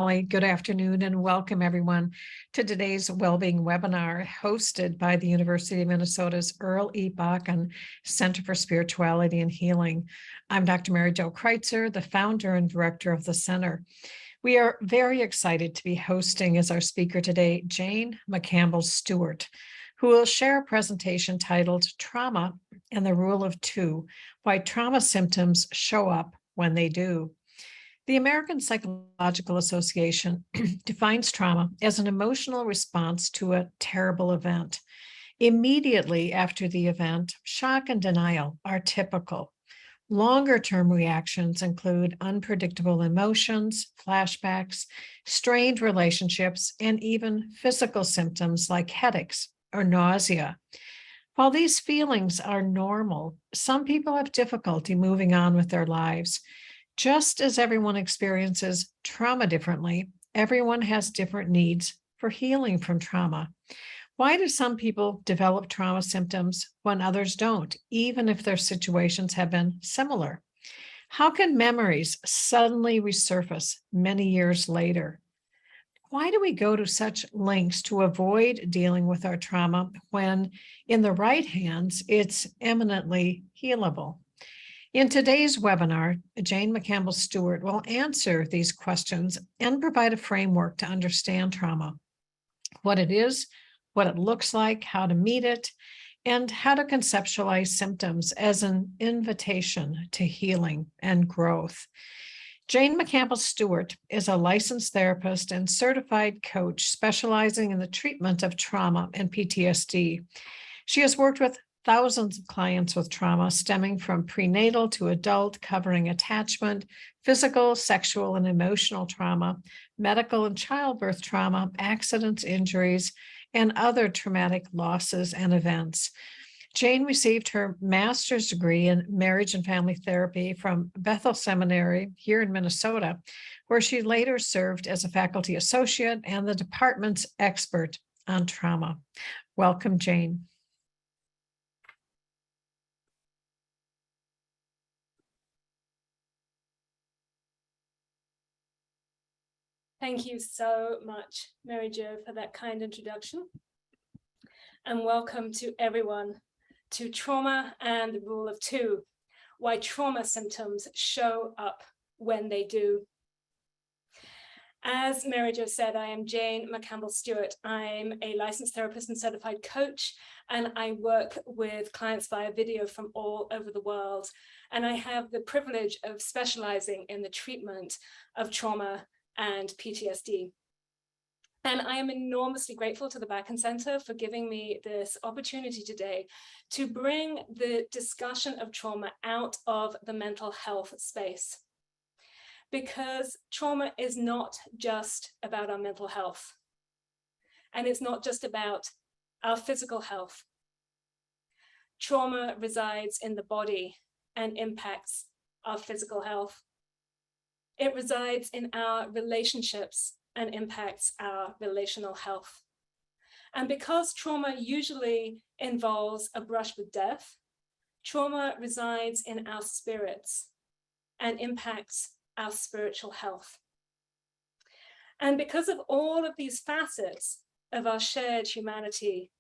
Good afternoon and welcome everyone to today's Wellbeing webinar hosted by the University of Minnesota's Earl E. Bakken Center for Spirituality and Healing. I'm Dr. Mary Jo Kreitzer, the founder and director of the center. We are very excited to be hosting as our speaker today, Jane McCampbell Stuart, who will share a presentation titled Trauma and the Rule of Two, Why Trauma Symptoms Show Up When They Do. The American Psychological Association defines trauma as an emotional response to a terrible event. Immediately after the event, shock and denial are typical. Longer-term reactions include unpredictable emotions, flashbacks, strained relationships, and even physical symptoms like headaches or nausea. While these feelings are normal, some people have difficulty moving on with their lives. Just as everyone experiences trauma differently, everyone has different needs for healing from trauma. Why do some people develop trauma symptoms when others don't, even if their situations have been similar? How can memories suddenly resurface many years later? Why do we go to such lengths to avoid dealing with our trauma when, in the right hands, it's eminently healable? In today's webinar, Jane McCampbell Stuart will answer these questions and provide a framework to understand trauma, what it is, what it looks like, how to meet it, and how to conceptualize symptoms as an invitation to healing and growth. Jane McCampbell Stuart is a licensed therapist and certified coach specializing in the treatment of trauma and PTSD. She has worked with thousands of clients with trauma stemming from prenatal to adult, covering attachment, physical, sexual, and emotional trauma, medical and childbirth trauma, accidents, injuries, and other traumatic losses and events. Jane received her master's degree in marriage and family therapy from Bethel Seminary here in Minnesota, where she later served as a faculty associate and the department's expert on trauma. Welcome, Jane. Thank you so much, Mary Jo, for that kind introduction. And welcome to everyone to Trauma and the Rule of Two, Why Trauma Symptoms Show Up When They Do. As Mary Jo said, I am Jane McCampbell Stuart. I'm a licensed therapist and certified coach, and I work with clients via video from all over the world. And I have the privilege of specializing in the treatment of trauma and PTSD. And I am enormously grateful to the Bakken Center for giving me this opportunity today to bring the discussion of trauma out of the mental health space. Because trauma is not just about our mental health, and it's not just about our physical health. Trauma resides in the body and impacts our physical health. It resides in our relationships and impacts our relational health. And because trauma usually involves a brush with death, trauma resides in our spirits and impacts our spiritual health. And because of all of these facets of our shared humanity,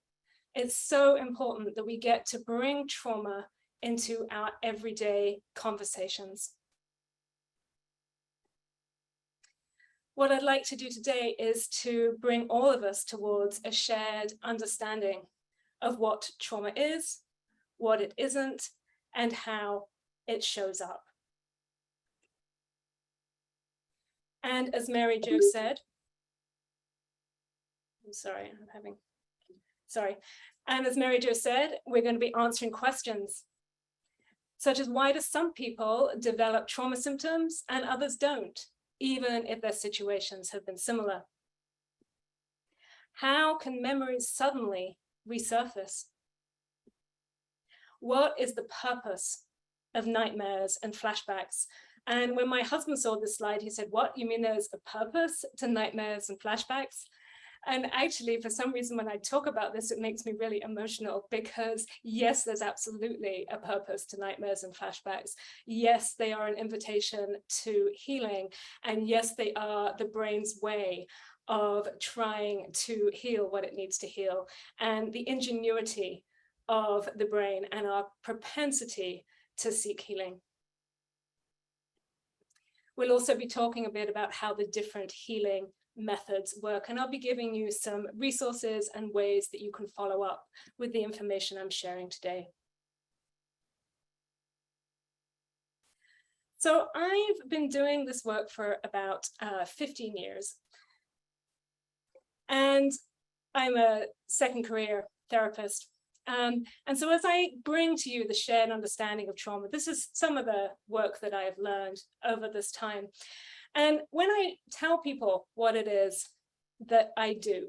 it's so important that we get to bring trauma into our everyday conversations. What I'd like to do today is to bring all of us towards a shared understanding of what trauma is, what it isn't, and how it shows up. And as Mary Jo said, and as Mary Jo said, we're going to be answering questions such as why do some people develop trauma symptoms and others don't, even if their situations have been similar? How can memories suddenly resurface? What is the purpose of nightmares and flashbacks? And when my husband saw this slide, he said, "What, you mean there's a purpose to nightmares and flashbacks?" And actually, for some reason, when I talk about this, it makes me really emotional because yes, there's absolutely a purpose to nightmares and flashbacks. Yes, they are an invitation to healing. And yes, they are the brain's way of trying to heal what it needs to heal. And the ingenuity of the brain and our propensity to seek healing. We'll also be talking a bit about how the different healing methods work, and I'll be giving you some resources and ways that you can follow up with the information I'm sharing today. So I've been doing this work for about 15 years. And I'm a second career therapist. And so as I bring to you the shared understanding of trauma, this is some of the work that I have learned over this time. And when I tell people what it is that I do,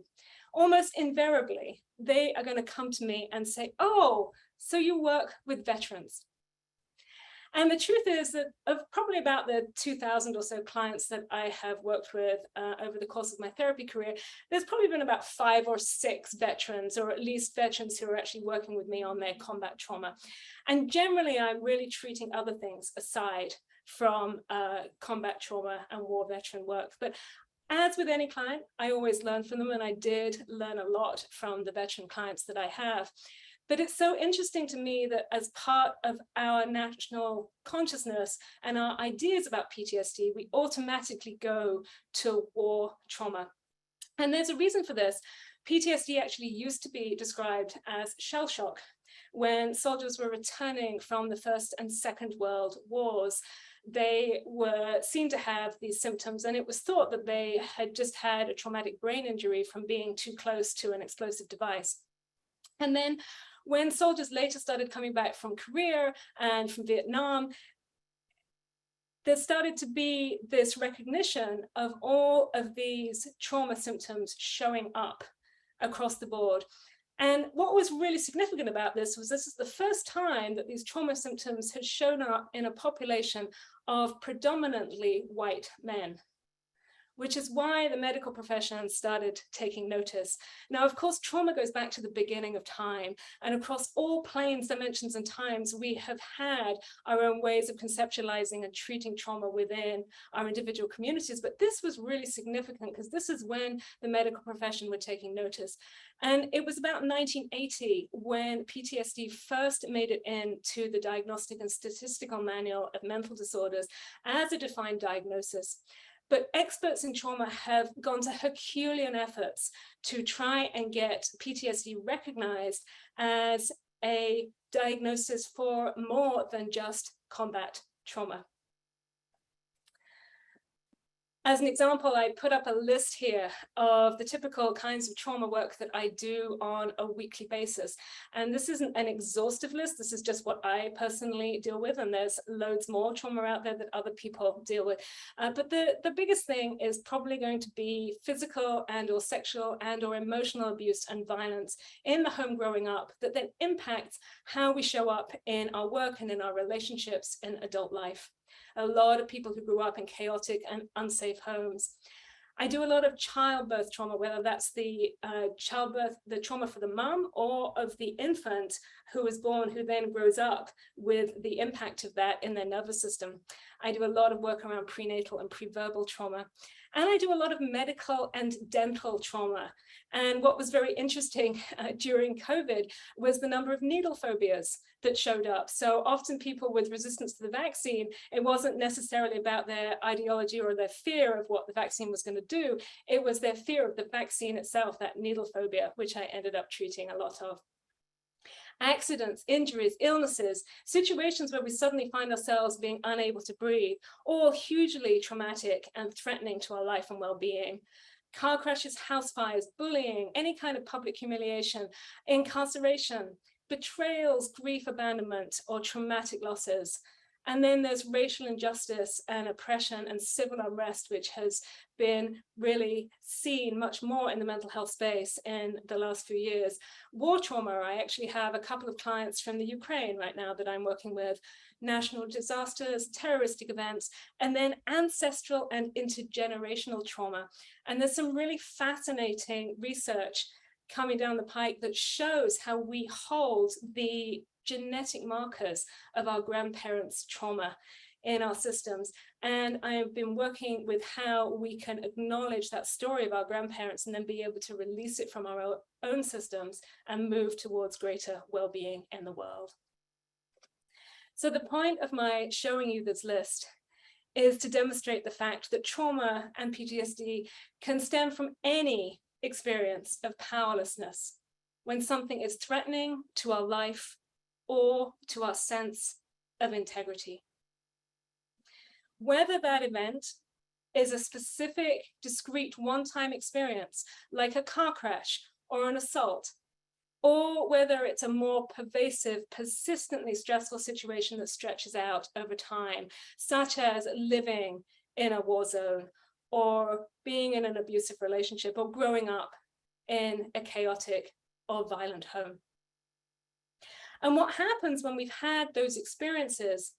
almost invariably, they are going to come to me and say, oh, so you work with veterans. And the truth is that of probably about the 2,000 or so clients that I have worked with over the course of my therapy career, there's probably been about 5 or 6 veterans, or at least veterans who are actually working with me on their combat trauma. And generally, I'm really treating other things aside from combat trauma and war veteran work. But as with any client, I always learn from them, and I did learn a lot from the veteran clients that I have. But it's so interesting to me that as part of our national consciousness and our ideas about PTSD, we automatically go to war trauma. And there's a reason for this. PTSD actually used to be described as shell shock when soldiers were returning from the First and Second World Wars. They were seen to have these symptoms, and it was thought that they had just had a traumatic brain injury from being too close to an explosive device. And then when soldiers later started coming back from Korea and from Vietnam, there started to be this recognition of all of these trauma symptoms showing up across the board. And what was really significant about this was this is the first time that these trauma symptoms had shown up in a population of predominantly white men, which is why the medical profession started taking notice. Now, of course, trauma goes back to the beginning of time, and across all planes, dimensions, and times, we have had our own ways of conceptualizing and treating trauma within our individual communities. But this was really significant because this is when the medical profession were taking notice. And it was about 1980 when PTSD first made it into the Diagnostic and Statistical Manual of Mental Disorders as a defined diagnosis. But experts in trauma have gone to Herculean efforts to try and get PTSD recognized as a diagnosis for more than just combat trauma. As an example, I put up a list here of the typical kinds of trauma work that I do on a weekly basis. And this isn't an exhaustive list. This is just what I personally deal with. And there's loads more trauma out there that other people deal with. But the biggest thing is probably going to be physical and or sexual and or emotional abuse and violence in the home growing up that then impacts how we show up in our work and in our relationships in adult life. A lot of people who grew up in chaotic and unsafe homes. I do a lot of childbirth trauma, whether that's the childbirth, the trauma for the mum, or of the infant who is born, who then grows up with the impact of that in their nervous system. I do a lot of work around prenatal and preverbal trauma. And I do a lot of medical and dental trauma. And what was very interesting during COVID was the number of needle phobias that showed up. So often people with resistance to the vaccine, it wasn't necessarily about their ideology or their fear of what the vaccine was going to do. It was their fear of the vaccine itself, that needle phobia, which I ended up treating a lot of. Accidents, injuries, illnesses, situations where we suddenly find ourselves being unable to breathe, all hugely traumatic and threatening to our life and well-being. Car crashes, house fires, bullying, any kind of public humiliation, incarceration, betrayals, grief, abandonment, or traumatic losses. And then there's racial injustice and oppression and civil unrest, which has been really seen much more in the mental health space in the last few years. War trauma, I actually have a couple of clients from the Ukraine right now that I'm working with, national disasters, terroristic events, and then ancestral and intergenerational trauma. And there's some really fascinating research coming down the pike that shows how we hold the genetic markers of our grandparents' trauma in our systems. And I have been working with how we can acknowledge that story of our grandparents and then be able to release it from our own systems and move towards greater well-being in the world. So the point of my showing you this list is to demonstrate the fact that trauma and PTSD can stem from any experience of powerlessness when something is threatening to our life or to our sense of integrity. Whether that event is a specific, discrete, one-time experience, like a car crash or an assault, or whether it's a more pervasive, persistently stressful situation that stretches out over time, such as living in a war zone, or being in an abusive relationship, or growing up in a chaotic or violent home. And what happens when we've had those experiences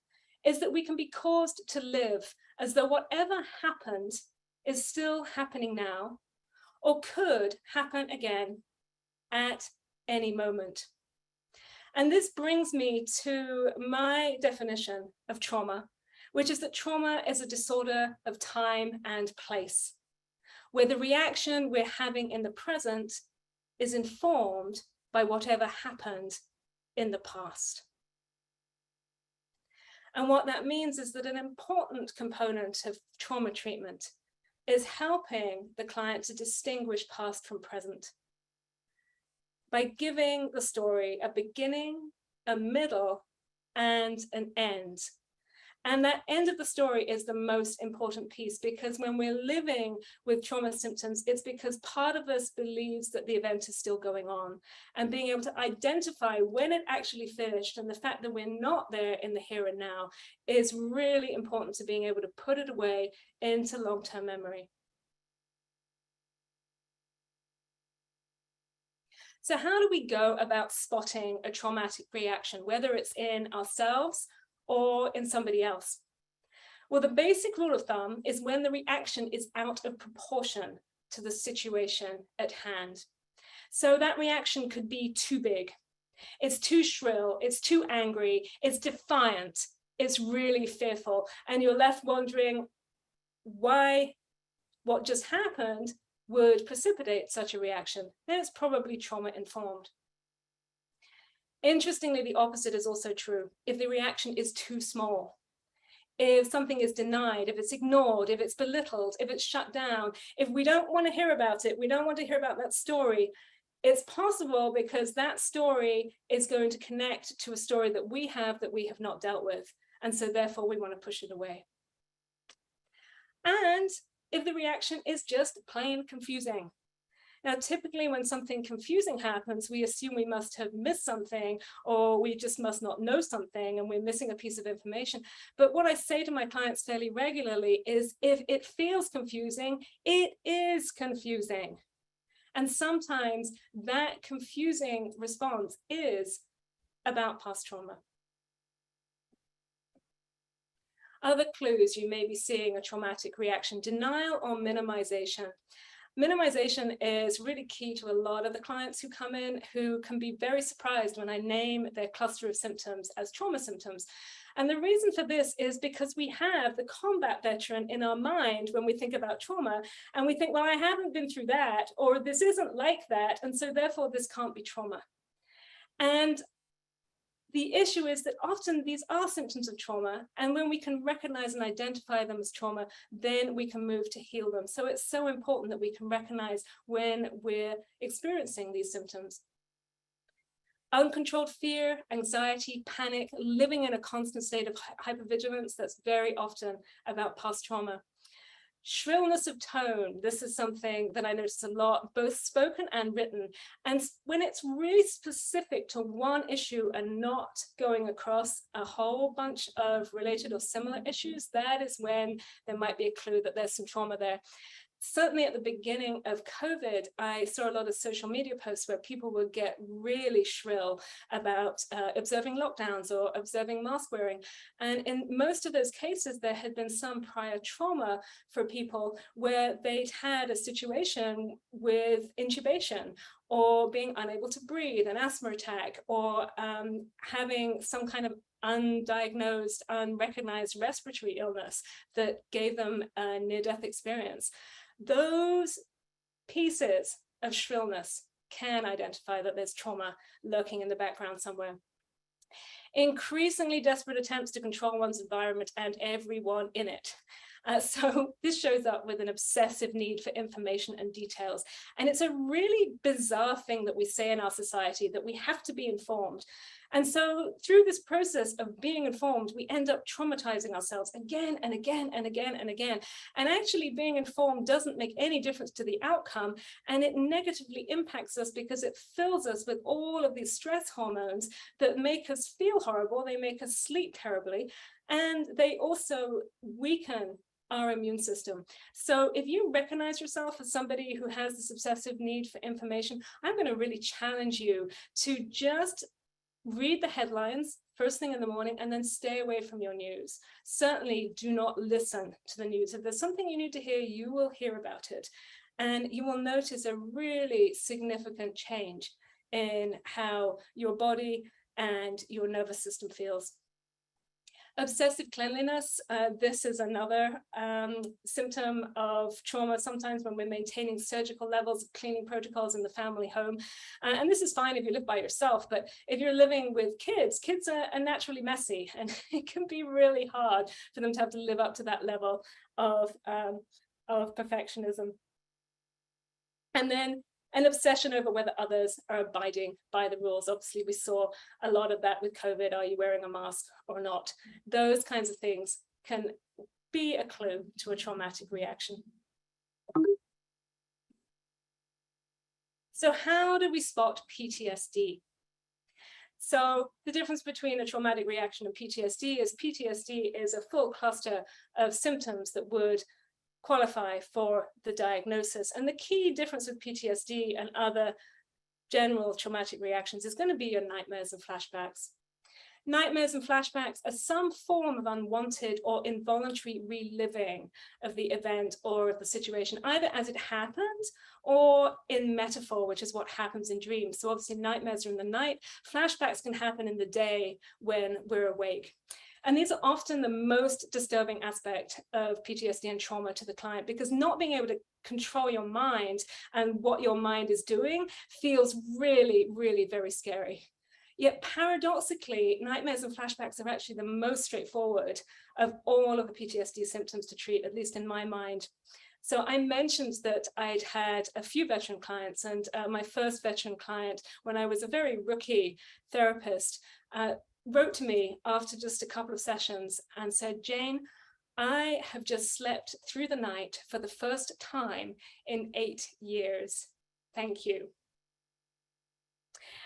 is that we can be caused to live as though whatever happened is still happening now, or could happen again at any moment. And this brings me to my definition of trauma, which is that trauma is a disorder of time and place, where the reaction we're having in the present is informed by whatever happened in the past. And what that means is that an important component of trauma treatment is helping the client to distinguish past from present by giving the story a beginning, a middle, and an end. And that end of the story is the most important piece, because when we're living with trauma symptoms, it's because part of us believes that the event is still going on, and being able to identify when it actually finished and the fact that we're not there in the here and now is really important to being able to put it away into long-term memory. So how do we go about spotting a traumatic reaction, whether it's in ourselves or in somebody else? Well, the basic rule of thumb is when the reaction is out of proportion to the situation at hand. So that reaction could be too big, it's too shrill, it's too angry, it's defiant, it's really fearful, and you're left wondering why what just happened would precipitate such a reaction. Then it's probably trauma-informed. Interestingly, the opposite is also true. If the reaction is too small, if something is denied, if it's ignored, if it's belittled, if it's shut down, if we don't want to hear about it, we don't want to hear about that story, it's possible because that story is going to connect to a story that we have not dealt with. And so therefore we want to push it away. And if the reaction is just plain confusing. Now, typically when something confusing happens, we assume we must have missed something, or we just must not know something and we're missing a piece of information. But what I say to my clients fairly regularly is, if it feels confusing, it is confusing. And sometimes that confusing response is about past trauma. Other clues you may be seeing a traumatic reaction: denial or minimization. Minimization is really key to a lot of the clients who come in, who can be very surprised when I name their cluster of symptoms as trauma symptoms. And the reason for this is because we have the combat veteran in our mind when we think about trauma, and we think, well, I haven't been through that, or this isn't like that, and so therefore this can't be trauma. And the issue is that often these are symptoms of trauma, and when we can recognize and identify them as trauma, then we can move to heal them. So it's so important that we can recognize when we're experiencing these symptoms. Uncontrolled fear, anxiety, panic, living in a constant state of hypervigilance, that's very often about past trauma. Shrillness of tone. This is something that I notice a lot, both spoken and written. And when it's really specific to one issue and not going across a whole bunch of related or similar issues, that is when there might be a clue that there's some trauma there. Certainly at the beginning of COVID, I saw a lot of social media posts where people would get really shrill about observing lockdowns or observing mask wearing. And in most of those cases, there had been some prior trauma for people where they'd had a situation with intubation or being unable to breathe, an asthma attack, or having some kind of undiagnosed, unrecognized respiratory illness that gave them a near-death experience. Those pieces of shrillness can identify that there's trauma lurking in the background somewhere. Increasingly desperate attempts to control one's environment and everyone in it. So this shows up with an obsessive need for information and details. And it's a really bizarre thing that we say in our society, that we have to be informed. And so through this process of being informed, we end up traumatizing ourselves again and again and again and again. And actually being informed doesn't make any difference to the outcome, and it negatively impacts us because it fills us with all of these stress hormones that make us feel horrible, they make us sleep terribly, and they also weaken our immune system. So if you recognize yourself as somebody who has this obsessive need for information, I'm going to really challenge you to just read the headlines first thing in the morning and then stay away from your news. Certainly do not listen to the news. If there's something you need to hear, you will hear about it. And you will notice a really significant change in how your body and your nervous system feels. Obsessive cleanliness, this is another symptom of trauma, sometimes when we're maintaining surgical levels of cleaning protocols in the family home. And this is fine if you live by yourself, but if you're living with kids, kids are naturally messy, and it can be really hard for them to have to live up to that level of perfectionism. And then an obsession over whether others are abiding by the rules. Obviously, we saw a lot of that with COVID. Are you wearing a mask or not? Those kinds of things can be a clue to a traumatic reaction. So how do we spot PTSD? So the difference between a traumatic reaction and PTSD is a full cluster of symptoms that would qualify for the diagnosis. And the key difference with PTSD and other general traumatic reactions is going to be your nightmares and flashbacks. Nightmares and flashbacks are some form of unwanted or involuntary reliving of the event or the situation, either as it happened or in metaphor, which is what happens in dreams. So obviously nightmares are in the night, flashbacks can happen in the day when we're awake. And these are often the most disturbing aspect of PTSD and trauma to the client, because not being able to control your mind and what your mind is doing feels really, really very scary. Yet paradoxically, nightmares and flashbacks are actually the most straightforward of all of the PTSD symptoms to treat, at least in my mind. So I mentioned that I'd had a few veteran clients, and my first veteran client, when I was a very rookie therapist, wrote to me after just a couple of sessions and said, "Jane, I have just slept through the night for the first time in 8 years. Thank you."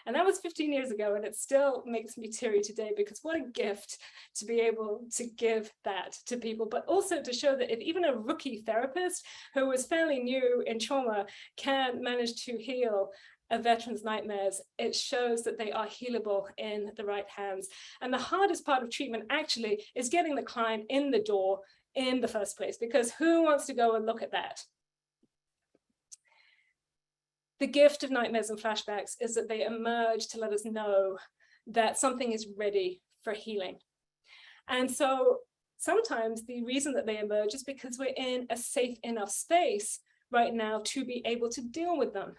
And that was 15 years ago, and it still makes me teary today, because what a gift to be able to give that to people, but also to show that if even a rookie therapist who was fairly new in trauma can manage to heal a veteran's nightmares, it shows that they are healable in the right hands. And the hardest part of treatment actually is getting the client in the door in the first place, because who wants to go and look at that? The gift of nightmares and flashbacks is that they emerge to let us know that something is ready for healing. And so sometimes the reason that they emerge is because we're in a safe enough space right now to be able to deal with them.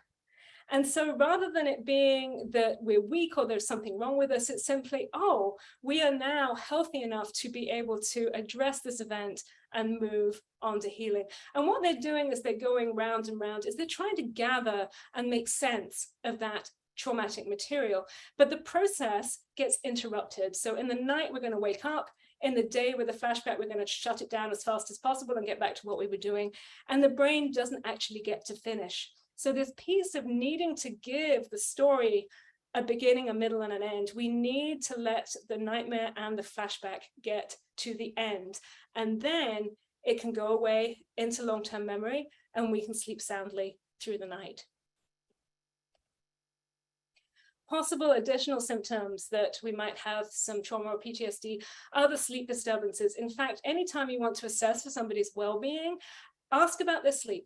And so rather than it being that we're weak or there's something wrong with us, it's simply, oh, we are now healthy enough to be able to address this event and move on to healing. And what they're doing as they're going round and round is they're trying to gather and make sense of that traumatic material. But the process gets interrupted. So in the night, we're going to wake up. In the day with a flashback, we're going to shut it down as fast as possible and get back to what we were doing. And the brain doesn't actually get to finish. So this piece of needing to give the story a beginning, a middle, and an end, we need to let the nightmare and the flashback get to the end. And then it can go away into long-term memory and we can sleep soundly through the night. Possible additional symptoms that we might have some trauma or PTSD are the sleep disturbances. In fact, anytime you want to assess for somebody's well-being, ask about their sleep.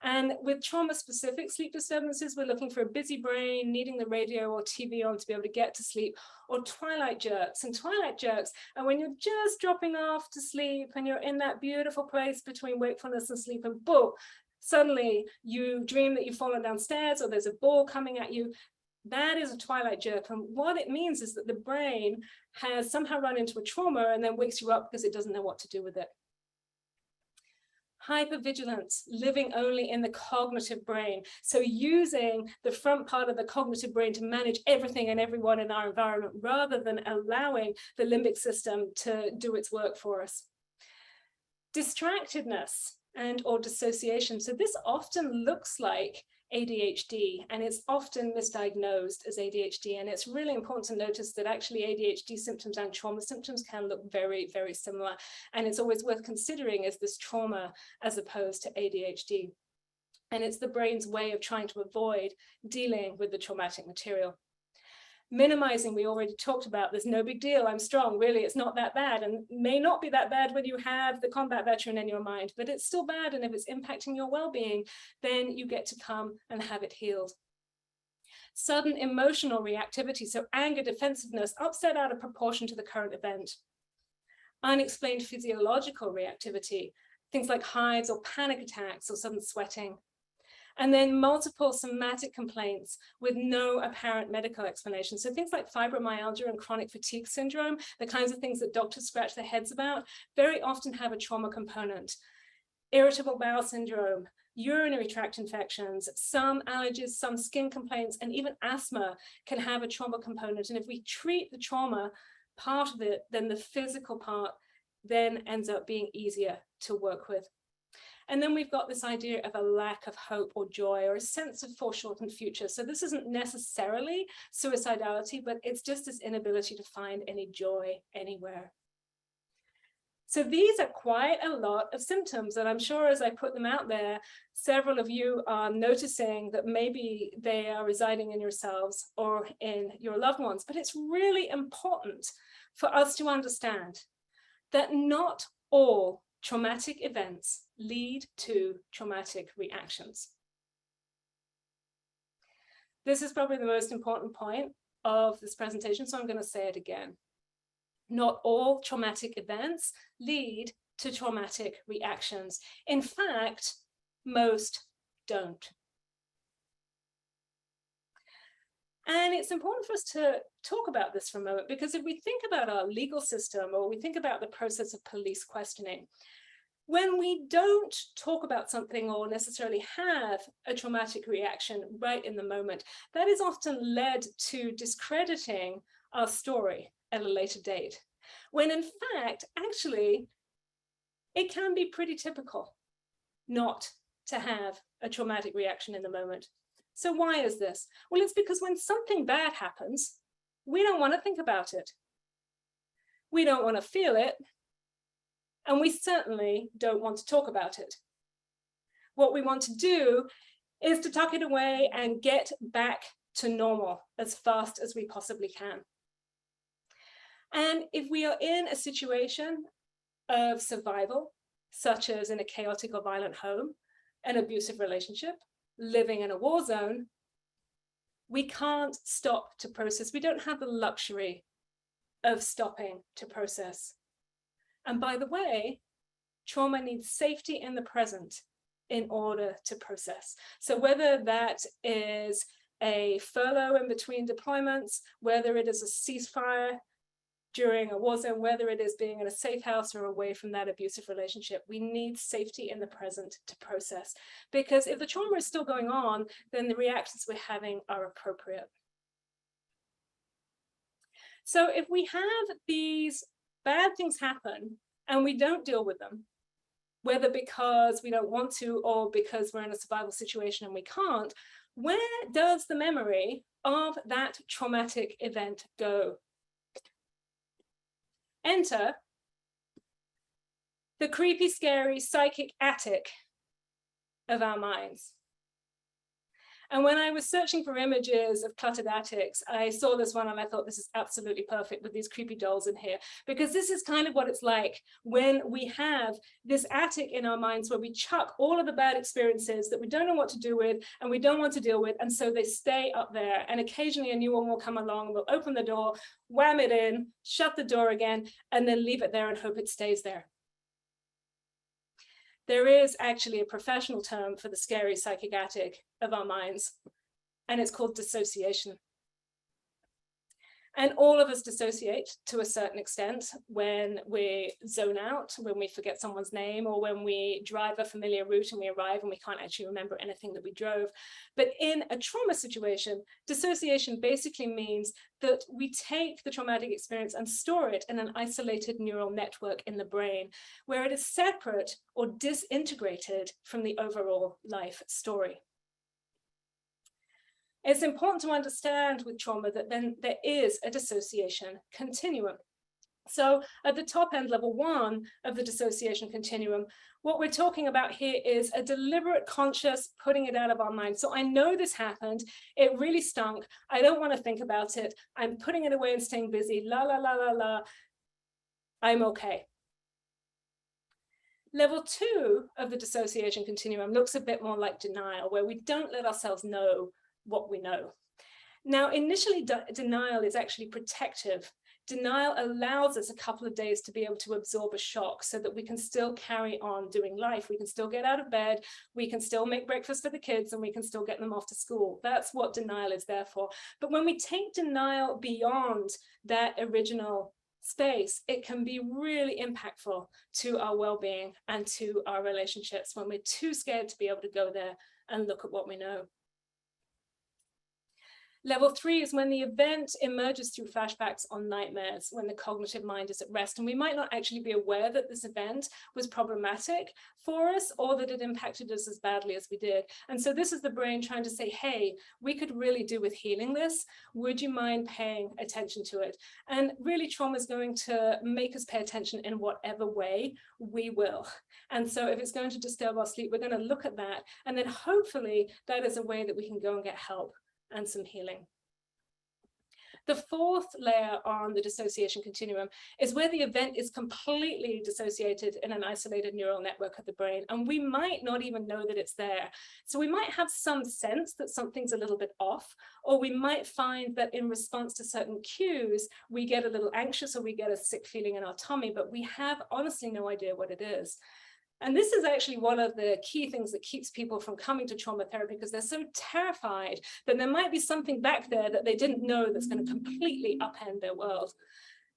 And with trauma-specific sleep disturbances, we're looking for a busy brain, needing the radio or TV on to be able to get to sleep, or twilight jerks. And twilight jerks are when you're just dropping off to sleep and you're in that beautiful place between wakefulness and sleep, and boom, suddenly you dream that you've fallen downstairs or there's a ball coming at you. That is a twilight jerk. And what it means is that the brain has somehow run into a trauma and then wakes you up because it doesn't know what to do with it. Hypervigilance, living only in the cognitive brain. So using the front part of the cognitive brain to manage everything and everyone in our environment rather than allowing the limbic system to do its work for us. Distractedness and or dissociation. So this often looks like ADHD, and it's often misdiagnosed as ADHD. And it's really important to notice that actually ADHD symptoms and trauma symptoms can look very, very similar. And it's always worth considering, is this trauma as opposed to ADHD? And it's the brain's way of trying to avoid dealing with the traumatic material. Minimizing, we already talked about, there's no big deal, I'm strong, really, it's not that bad, and may not be that bad when you have the combat veteran in your mind, but it's still bad, and if it's impacting your well-being, then you get to come and have it healed. Sudden emotional reactivity, so anger, defensiveness, upset out of proportion to the current event. Unexplained physiological reactivity, things like hives or panic attacks or sudden sweating. And then multiple somatic complaints with no apparent medical explanation. So things like fibromyalgia and chronic fatigue syndrome, the kinds of things that doctors scratch their heads about, very often have a trauma component. Irritable bowel syndrome, urinary tract infections, some allergies, some skin complaints, and even asthma can have a trauma component. And if we treat the trauma part of it, then the physical part then ends up being easier to work with. And then we've got this idea of a lack of hope or joy or a sense of foreshortened future. So this isn't necessarily suicidality, but it's just this inability to find any joy anywhere. So these are quite a lot of symptoms, and I'm sure as I put them out there, several of you are noticing that maybe they are residing in yourselves or in your loved ones. But it's really important for us to understand that not all traumatic events lead to traumatic reactions. This is probably the most important point of this presentation, so I'm going to say it again. Not all traumatic events lead to traumatic reactions. In fact, most don't. And it's important for us to talk about this for a moment, because if we think about our legal system or we think about the process of police questioning, when we don't talk about something or necessarily have a traumatic reaction right in the moment, that is often led to discrediting our story at a later date, when in fact, actually, it can be pretty typical not to have a traumatic reaction in the moment. So why is this? Well, it's because when something bad happens, we don't want to think about it. We don't want to feel it. And we certainly don't want to talk about it. What we want to do is to tuck it away and get back to normal as fast as we possibly can. And if we are in a situation of survival, such as in a chaotic or violent home, an abusive relationship, living in a war zone, we can't stop to process. We don't have the luxury of stopping to process. And by the way, trauma needs safety in the present in order to process. So whether that is a furlough in between deployments, whether it is a ceasefire during a war zone, whether it is being in a safe house or away from that abusive relationship, we need safety in the present to process. Because if the trauma is still going on, then the reactions we're having are appropriate. So if we have these bad things happen and we don't deal with them, whether because we don't want to or because we're in a survival situation and we can't, where does the memory of that traumatic event go? Enter the creepy, scary, psychic attic of our minds. And when I was searching for images of cluttered attics, I saw this one and I thought, this is absolutely perfect with these creepy dolls in here, because this is kind of what it's like when we have this attic in our minds where we chuck all of the bad experiences that we don't know what to do with and we don't want to deal with. And so they stay up there. And occasionally a new one will come along, we'll open the door, wham it in, shut the door again, and then leave it there and hope it stays there. There is actually a professional term for the scary psychic attic of our minds, and it's called dissociation. And all of us dissociate to a certain extent when we zone out, when we forget someone's name, or when we drive a familiar route and we arrive and we can't actually remember anything that we drove. But in a trauma situation, dissociation basically means that we take the traumatic experience and store it in an isolated neural network in the brain, where it is separate or disintegrated from the overall life story. It's important to understand with trauma that then there is a dissociation continuum. So at the top end, level 1 of the dissociation continuum, what we're talking about here is a deliberate, conscious putting it out of our mind. So I know this happened. It really stunk. I don't want to think about it. I'm putting it away and staying busy. La, la, la, la, la. I'm okay. Level 2 of the dissociation continuum looks a bit more like denial, where we don't let ourselves know what we know. Now, initially, denial is actually protective. Denial allows us a couple of days to be able to absorb a shock so that we can still carry on doing life. We can still get out of bed, we can still make breakfast for the kids, and we can still get them off to school. That's what denial is there for. But when we take denial beyond that original space, it can be really impactful to our well-being and to our relationships when we're too scared to be able to go there and look at what we know. Level 3 is when the event emerges through flashbacks or nightmares, when the cognitive mind is at rest. And we might not actually be aware that this event was problematic for us or that it impacted us as badly as we did. And so this is the brain trying to say, hey, we could really do with healing this. Would you mind paying attention to it? And really, trauma is going to make us pay attention in whatever way we will. And so if it's going to disturb our sleep, we're going to look at that. And then hopefully that is a way that we can go and get help and some healing. The fourth layer on the dissociation continuum is where the event is completely dissociated in an isolated neural network of the brain, and we might not even know that it's there. So we might have some sense that something's a little bit off, or we might find that in response to certain cues, we get a little anxious or we get a sick feeling in our tummy, but we have honestly no idea what it is. And this is actually one of the key things that keeps people from coming to trauma therapy, because they're so terrified that there might be something back there that they didn't know that's going to completely upend their world.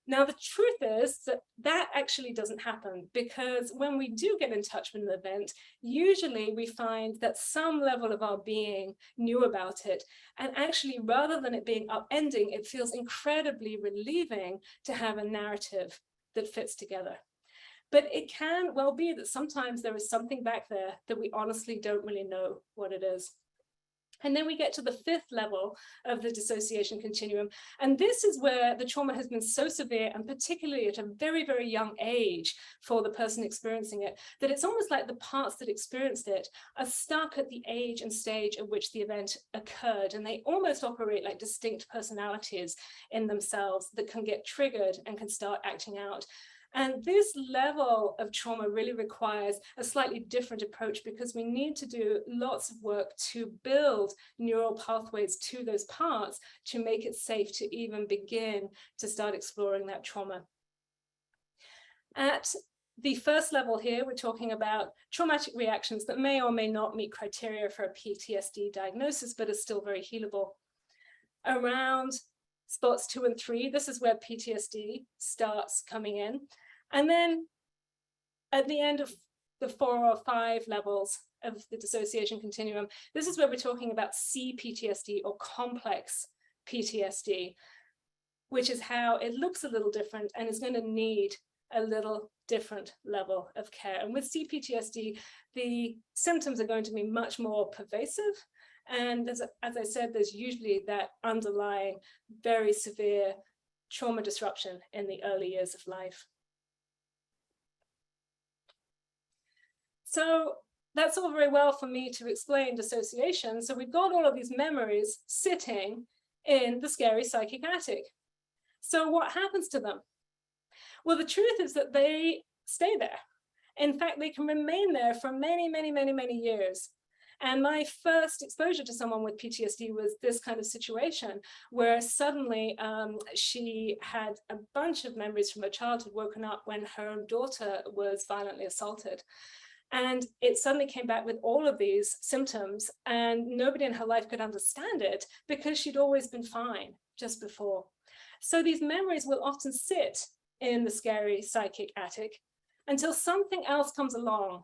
Now, the truth is that that actually doesn't happen, because when we do get in touch with an event, usually we find that some level of our being knew about it. And actually, rather than it being upending, it feels incredibly relieving to have a narrative that fits together. But it can well be that sometimes there is something back there that we honestly don't really know what it is. And then we get to the fifth level of the dissociation continuum. And this is where the trauma has been so severe, and particularly at a very, very young age for the person experiencing it, that it's almost like the parts that experienced it are stuck at the age and stage at which the event occurred. And they almost operate like distinct personalities in themselves that can get triggered and can start acting out. And this level of trauma really requires a slightly different approach, because we need to do lots of work to build neural pathways to those parts to make it safe to even begin to start exploring that trauma. At the first level here, we're talking about traumatic reactions that may or may not meet criteria for a PTSD diagnosis, but are still very healable. Around spots 2 and 3, this is where PTSD starts coming in. And then at the end of the 4 or 5 levels of the dissociation continuum, this is where we're talking about CPTSD or complex PTSD, which is how it looks a little different and is going to need a little different level of care. And with CPTSD, the symptoms are going to be much more pervasive. And as I said, there's usually that underlying very severe trauma disruption in the early years of life. So that's all very well for me to explain dissociation. So we've got all of these memories sitting in the scary psychic attic. So what happens to them? Well, the truth is that they stay there. In fact, they can remain there for many, many, many, many years. And my first exposure to someone with PTSD was this kind of situation where suddenly she had a bunch of memories from her childhood woken up when her own daughter was violently assaulted. And it suddenly came back with all of these symptoms, and nobody in her life could understand it because she'd always been fine just before. So these memories will often sit in the scary psychic attic until something else comes along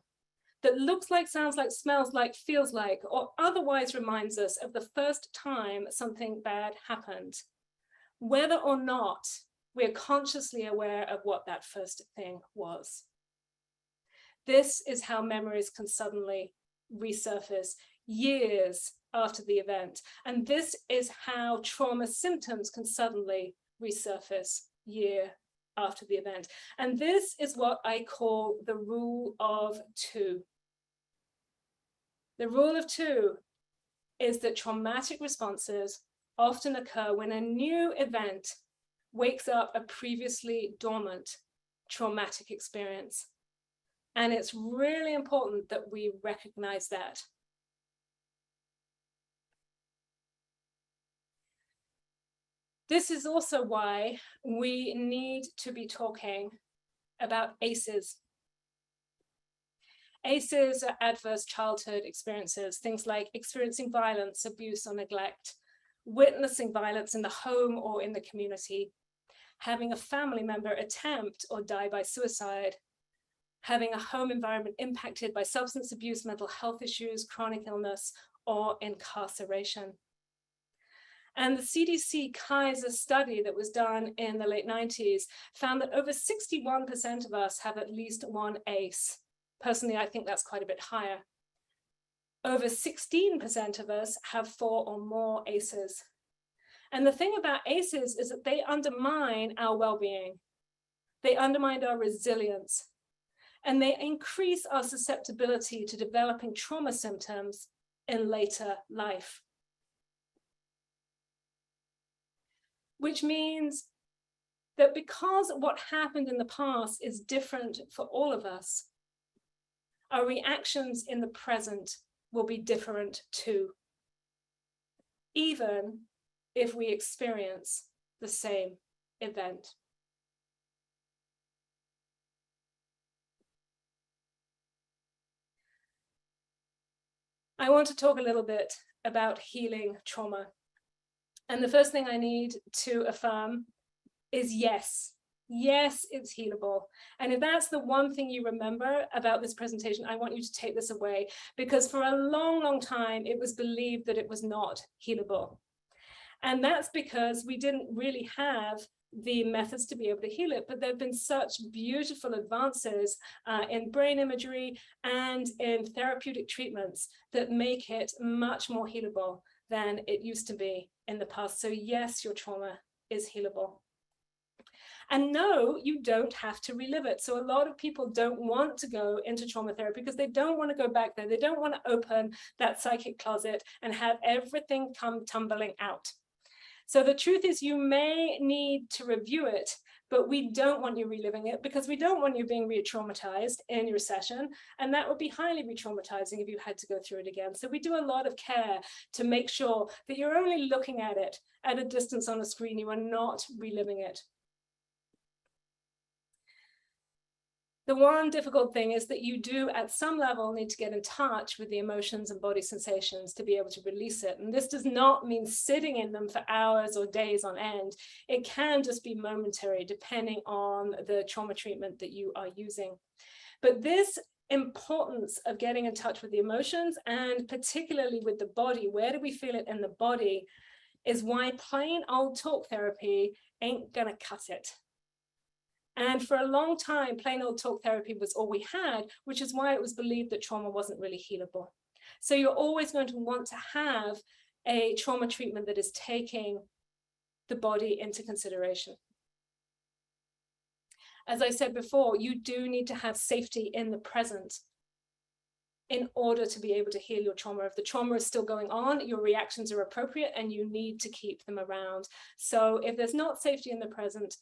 that looks like, sounds like, smells like, feels like, or otherwise reminds us of the first time something bad happened, whether or not we're consciously aware of what that first thing was. This is how memories can suddenly resurface years after the event. And this is how trauma symptoms can suddenly resurface year after the event. And this is what I call the rule of two. The rule of two is that traumatic responses often occur when a new event wakes up a previously dormant traumatic experience. And it's really important that we recognize that. This is also why we need to be talking about ACEs. ACEs are adverse childhood experiences, things like experiencing violence, abuse, or neglect, witnessing violence in the home or in the community, having a family member attempt or die by suicide, having a home environment impacted by substance abuse, mental health issues, chronic illness, or incarceration. And the CDC Kaiser study that was done in the late 90s found that over 61% of us have at least one ACE. Personally, I think that's quite a bit higher. Over 16% of us have 4 or more ACEs. And the thing about ACEs is that they undermine our well-being. They undermine our resilience. And they increase our susceptibility to developing trauma symptoms in later life. Which means that because what happened in the past is different for all of us, our reactions in the present will be different too, even if we experience the same event. I want to talk a little bit about healing trauma. And the first thing I need to affirm is yes. Yes, it's healable. And if that's the one thing you remember about this presentation, I want you to take this away, because for a long, long time, it was believed that it was not healable. And that's because we didn't really have the methods to be able to heal it, but there have been such beautiful advances in brain imagery and in therapeutic treatments that make it much more healable than it used to be in the past. So yes, your trauma is healable. And no, you don't have to relive it. So a lot of people don't want to go into trauma therapy because they don't want to go back there. They don't want to open that psychic closet and have everything come tumbling out. So the truth is, you may need to review it, but we don't want you reliving it because we don't want you being re-traumatized in your session. And that would be highly re-traumatizing if you had to go through it again. So we do a lot of care to make sure that you're only looking at it at a distance on a screen. You are not reliving it. The one difficult thing is that you do at some level need to get in touch with the emotions and body sensations to be able to release it. And this does not mean sitting in them for hours or days on end. It can just be momentary depending on the trauma treatment that you are using. But this importance of getting in touch with the emotions, and particularly with the body, where do we feel it in the body, is why plain old talk therapy ain't gonna cut it. And for a long time, plain old talk therapy was all we had, which is why it was believed that trauma wasn't really healable. So you're always going to want to have a trauma treatment that is taking the body into consideration. As I said before, you do need to have safety in the present in order to be able to heal your trauma. If the trauma is still going on, your reactions are appropriate and you need to keep them around. So if there's not safety in the present,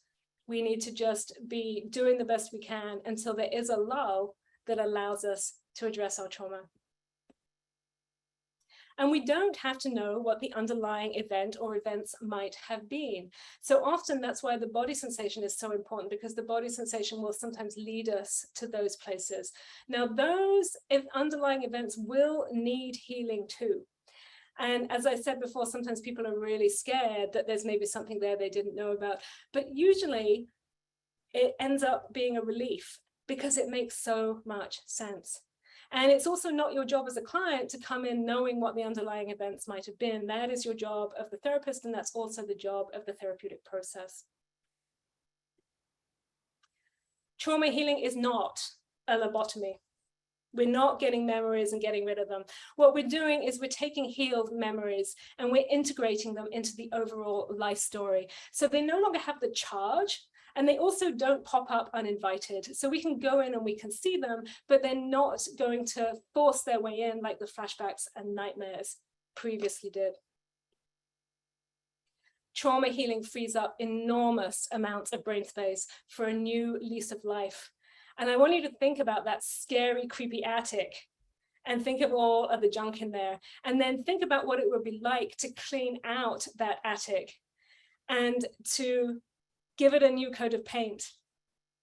we need to just be doing the best we can until there is a lull that allows us to address our trauma. And we don't have to know what the underlying event or events might have been. So often that's why the body sensation is so important, because the body sensation will sometimes lead us to those places. Now, those underlying events will need healing too. And as I said before, sometimes people are really scared that there's maybe something there they didn't know about. But usually it ends up being a relief because it makes so much sense. And it's also not your job as a client to come in knowing what the underlying events might have been. That is your job of the therapist, and that's also the job of the therapeutic process. Trauma healing is not a lobotomy. We're not getting memories and getting rid of them. What we're doing is we're taking healed memories and we're integrating them into the overall life story. So they no longer have the charge, and they also don't pop up uninvited. So we can go in and we can see them, but they're not going to force their way in like the flashbacks and nightmares previously did. Trauma healing frees up enormous amounts of brain space for a new lease of life. And I want you to think about that scary, creepy attic and think of all of the junk in there. And then think about what it would be like to clean out that attic and to give it a new coat of paint,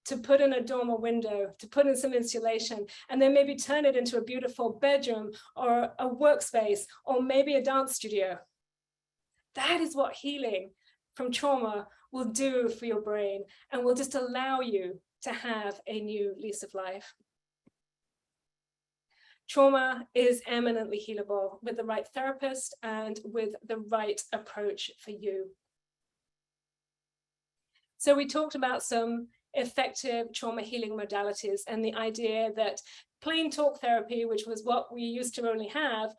to put in a dormer window, to put in some insulation, and then maybe turn it into a beautiful bedroom or a workspace or maybe a dance studio. That is what healing from trauma will do for your brain and will just allow you to have a new lease of life. Trauma is eminently healable with the right therapist and with the right approach for you. So we talked about some effective trauma healing modalities and the idea that plain talk therapy, which was what we used to only have,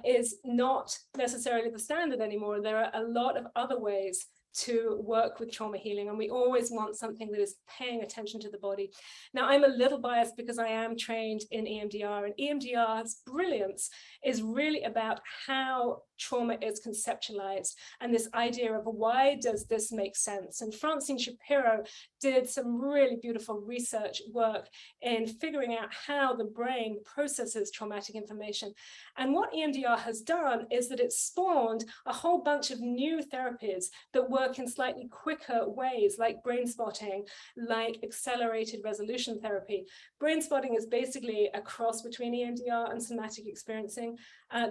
is not necessarily the standard anymore. There are a lot of other ways to work with trauma healing, and we always want something that is paying attention to the body. Now, I'm a little biased because I am trained in EMDR, and EMDR's brilliance is really about how trauma is conceptualized and this idea of why does this make sense. And Francine Shapiro did some really beautiful research work in figuring out how the brain processes traumatic information. And what EMDR has done is that it's spawned a whole bunch of new therapies that work in slightly quicker ways, like brain spotting, like accelerated resolution therapy. Brain spotting is basically a cross between EMDR and somatic experiencing.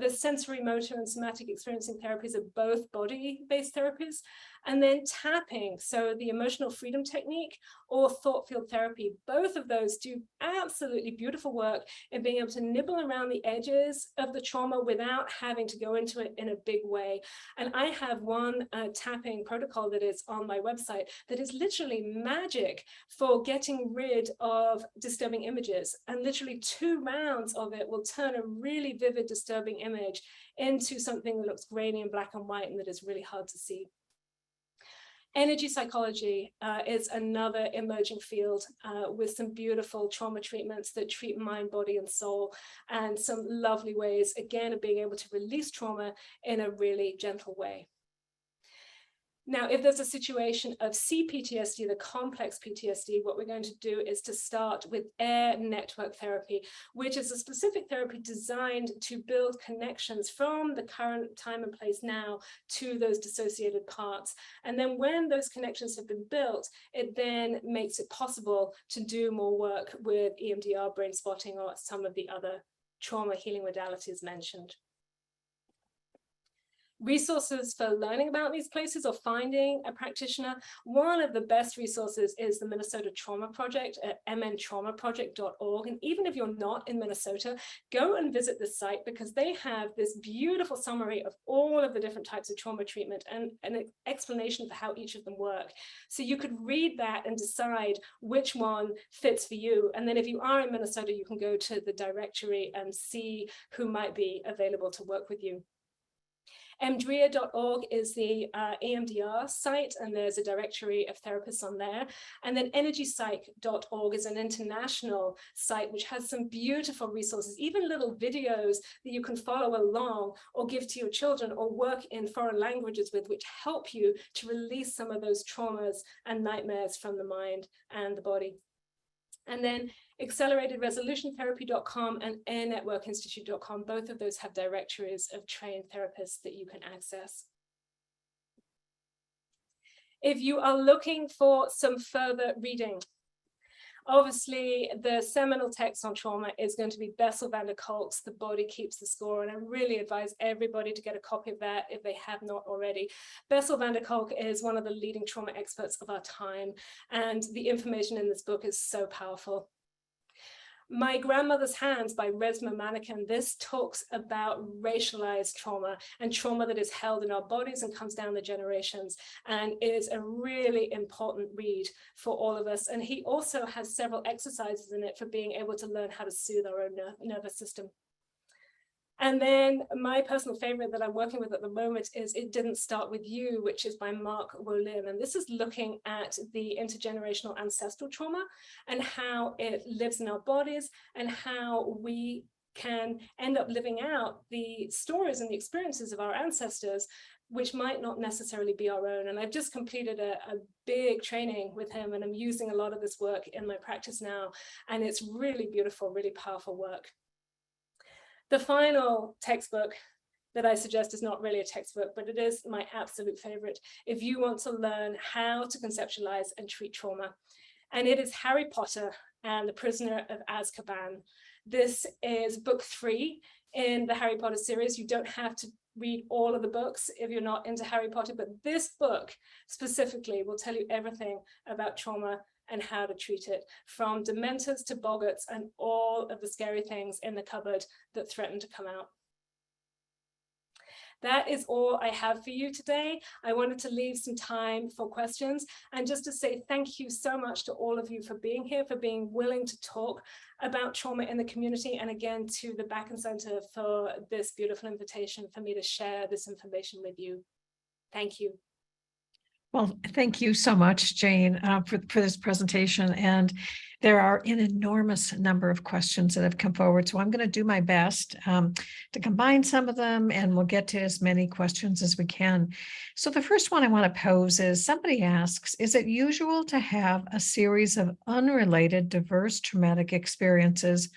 The sensory motor and somatic experiencing therapies are both body-based therapies. And then tapping, so the emotional freedom technique or thought field therapy, both of those do absolutely beautiful work in being able to nibble around the edges of the trauma without having to go into it in a big way. And I have one tapping protocol that is on my website that is literally magic for getting rid of disturbing images. And literally 2 rounds of it will turn a really vivid, disturbing image into something that looks grainy and black and white and that is really hard to see. Energy psychology is another emerging field with some beautiful trauma treatments that treat mind, body, and soul, and some lovely ways, again, of being able to release trauma in a really gentle way. Now, if there's a situation of CPTSD, the complex PTSD, what we're going to do is to start with air network therapy, which is a specific therapy designed to build connections from the current time and place now to those dissociated parts. And then when those connections have been built, it then makes it possible to do more work with EMDR, brain spotting, or some of the other trauma healing modalities mentioned. resources for learning about these places or finding a practitioner, one of the best resources is the Minnesota Trauma Project at mntraumaproject.org. And even if you're not in Minnesota, go and visit this site, because they have this beautiful summary of all of the different types of trauma treatment and an explanation for how each of them work. So you could read that and decide which one fits for you. And then if you are in Minnesota, you can go to the directory and see who might be available to work with you. mdria.org is the EMDR site, and there's a directory of therapists on there. And then energypsych.org is an international site which has some beautiful resources, even little videos that you can follow along or give to your children or work in foreign languages with, which help you to release some of those traumas and nightmares from the mind and the body. And then acceleratedresolutiontherapy.com and airnetworkinstitute.com, both of those have directories of trained therapists that you can access. If you are looking for some further reading, obviously the seminal text on trauma is going to be Bessel van der Kolk's The Body Keeps the Score, and I really advise everybody to get a copy of that if they have not already. Bessel van der Kolk is one of the leading trauma experts of our time, and the information in this book is so powerful. My Grandmother's Hands by Resmaa Menakem. This talks about racialized trauma and trauma that is held in our bodies and comes down the generations, and is a really important read for all of us. And he also has several exercises in it for being able to learn how to soothe our own nervous system. And then my personal favorite that I'm working with at the moment is It Didn't Start With You, which is by Mark Wolin. And this is looking at the intergenerational ancestral trauma and how it lives in our bodies and how we can end up living out the stories and the experiences of our ancestors, which might not necessarily be our own. And I've just completed a big training with him, and I'm using a lot of this work in my practice now. And it's really beautiful, really powerful work. The final textbook that I suggest is not really a textbook, but it is my absolute favorite if you want to learn how to conceptualize and treat trauma. And it is Harry Potter and the Prisoner of Azkaban. This is book 3 in the Harry Potter series. You don't have to read all of the books if you're not into Harry Potter, but this book specifically will tell you everything about trauma and how to treat it, from dementors to boggarts and all of the scary things in the cupboard that threaten to come out. That is all I have for you today. I wanted to leave some time for questions, and just to say thank you so much to all of you for being here, for being willing to talk about trauma in the community, and again to the Bakken Center for this beautiful invitation for me to share this information with you. Thank you. Well, thank you so much, Jane, for this presentation. And there are an enormous number of questions that have come forward. So I'm going to do my best to combine some of them, and we'll get to as many questions as we can. So the first one I want to pose is, somebody asks, is it usual to have a series of unrelated, diverse traumatic experiences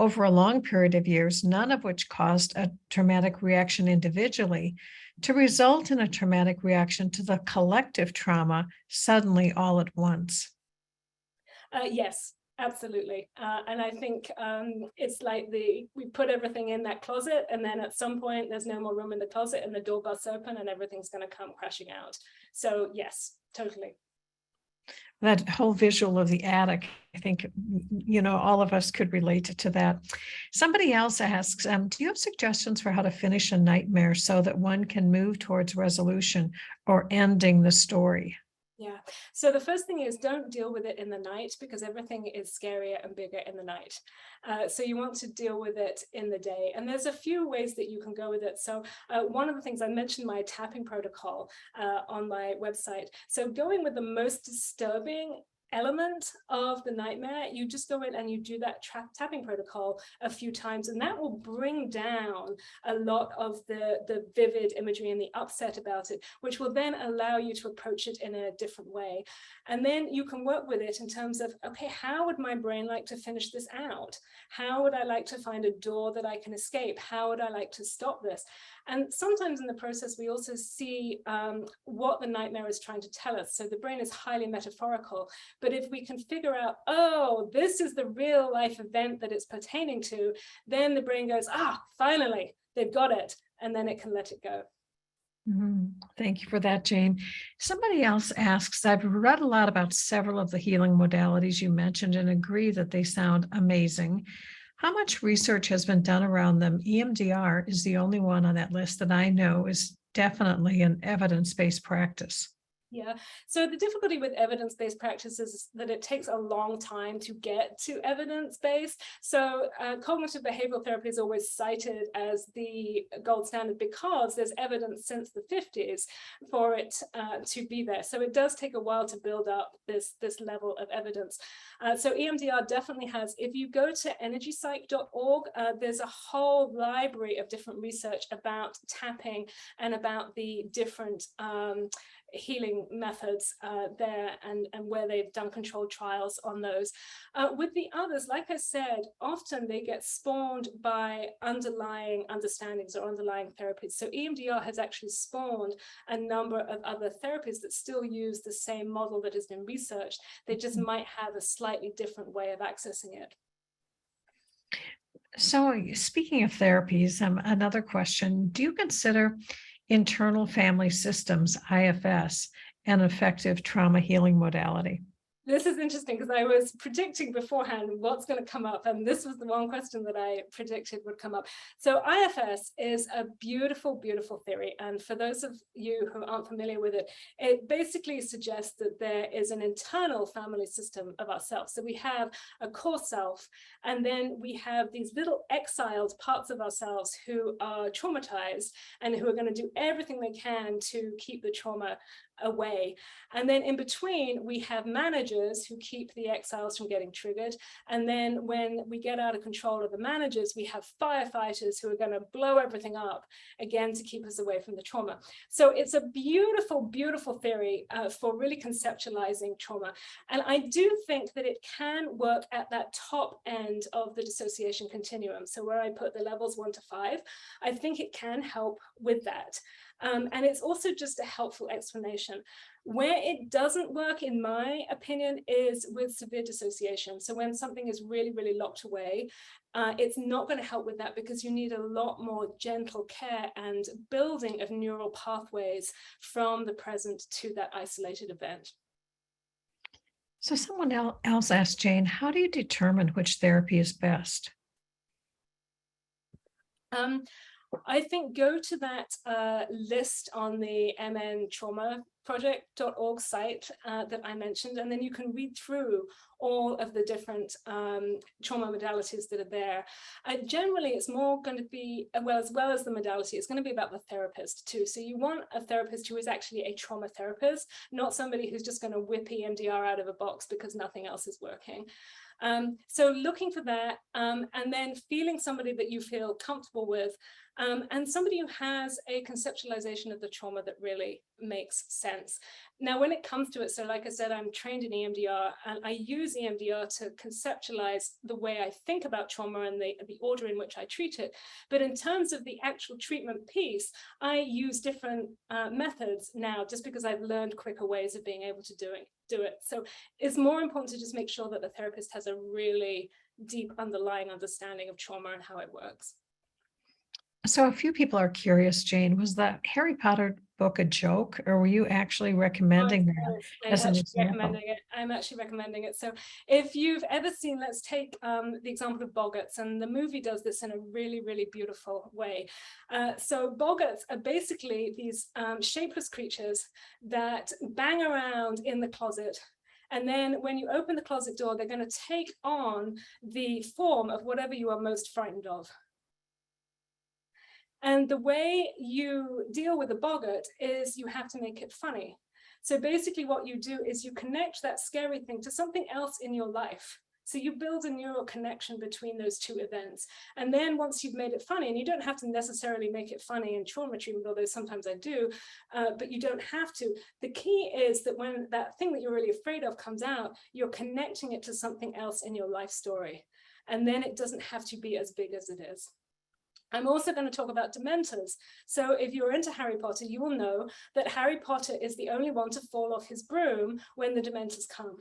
over a long period of years, none of which caused a traumatic reaction individually, to result in a traumatic reaction to the collective trauma suddenly all at once? Yes, absolutely. And I think it's like we put everything in that closet, and then at some point there's no more room in the closet and the door busts open and everything's going to come crashing out. So yes, totally. That whole visual of the attic, I think, all of us could relate to that. Somebody else asks, do you have suggestions for how to finish a nightmare so that one can move towards resolution or ending the story? Yeah. So the first thing is, don't deal with it in the night, because everything is scarier and bigger in the night. So you want to deal with it in the day. And there's a few ways that you can go with it. So one of the things, I mentioned my tapping protocol on my website. So going with the most disturbing element of the nightmare, you just go in and you do that tapping protocol a few times, and that will bring down a lot of the vivid imagery and the upset about it, which will then allow you to approach it in a different way. And then you can work with it in terms of, okay, how would my brain like to finish this out? How would I like to find a door that I can escape? How would I like to stop this? And sometimes in the process, we also see what the nightmare is trying to tell us. So the brain is highly metaphorical. But if we can figure out, oh, this is the real life event that it's pertaining to, then the brain goes, finally, they've got it. And then it can let it go. Thank you for that, Jane. Somebody else asks, I've read a lot about several of the healing modalities you mentioned and agree that they sound amazing. How much research has been done around them? EMDR is the only one on that list that I know is definitely an evidence-based practice. Yeah, so the difficulty with evidence-based practices is that it takes a long time to get to evidence-based. So cognitive behavioral therapy is always cited as the gold standard because there's evidence since the 50s for it to be there. So it does take a while to build up this level of evidence. So EMDR definitely has, if you go to energypsych.org, there's a whole library of different research about tapping and about the different healing methods there and where they've done controlled trials on those. With the others, like I said, often they get spawned by underlying understandings or underlying therapies. So EMDR has actually spawned a number of other therapies that still use the same model that has been researched. They just might have a slightly different way of accessing it. So speaking of therapies, another question, do you consider internal family systems, IFS, an effective trauma healing modality? This is interesting because I was predicting beforehand what's going to come up, and this was the one question that I predicted would come up. So IFS is a beautiful, beautiful theory, and for those of you who aren't familiar with it, it basically suggests that there is an internal family system of ourselves. So we have a core self, and then we have these little exiled parts of ourselves who are traumatized and who are going to do everything they can to keep the trauma away. And then in between, we have managers who keep the exiles from getting triggered. And then when we get out of control of the managers, we have firefighters who are going to blow everything up again to keep us away from the trauma. So it's a beautiful, beautiful theory for really conceptualizing trauma. And I do think that it can work at that top end of the dissociation continuum. So where I put the levels 1 to 5, I think it can help with that. And it's also just a helpful explanation. Where it doesn't work, in my opinion, is with severe dissociation. So when something is really, really locked away, it's not going to help with that because you need a lot more gentle care and building of neural pathways from the present to that isolated event. So someone else asked Jane, how do you determine which therapy is best? I think go to that list on the mntraumaproject.org site that I mentioned, and then you can read through all of the different trauma modalities that are there. Generally, it's more going to be, well as the modality, it's going to be about the therapist too. So you want a therapist who is actually a trauma therapist, not somebody who's just going to whip EMDR out of a box because nothing else is working. So looking for that, and then feeling somebody that you feel comfortable with, and somebody who has a conceptualization of the trauma that really makes sense. Now, when it comes to it, so like I said, I'm trained in EMDR, and I use EMDR to conceptualize the way I think about trauma and the order in which I treat it. But in terms of the actual treatment piece, I use different methods now, just because I've learned quicker ways of being able to do it. So it's more important to just make sure that the therapist has a really deep underlying understanding of trauma and how it works. So a few people are curious, Jane, was the Harry Potter book a joke, or were you actually recommending that as an example? I'm actually recommending it. So if you've ever seen, let's take the example of boggarts, and the movie does this in a really, really beautiful way. So boggarts are basically these shapeless creatures that bang around in the closet. And then when you open the closet door, they're going to take on the form of whatever you are most frightened of. And the way you deal with a boggart is you have to make it funny. So basically what you do is you connect that scary thing to something else in your life. So you build a neural connection between those two events. And then once you've made it funny, and you don't have to necessarily make it funny in trauma treatment, although sometimes I do, but you don't have to. The key is that when that thing that you're really afraid of comes out, you're connecting it to something else in your life story. And then it doesn't have to be as big as it is. I'm also going to talk about dementors. So if you're into Harry Potter, you will know that Harry Potter is the only one to fall off his broom when the dementors come.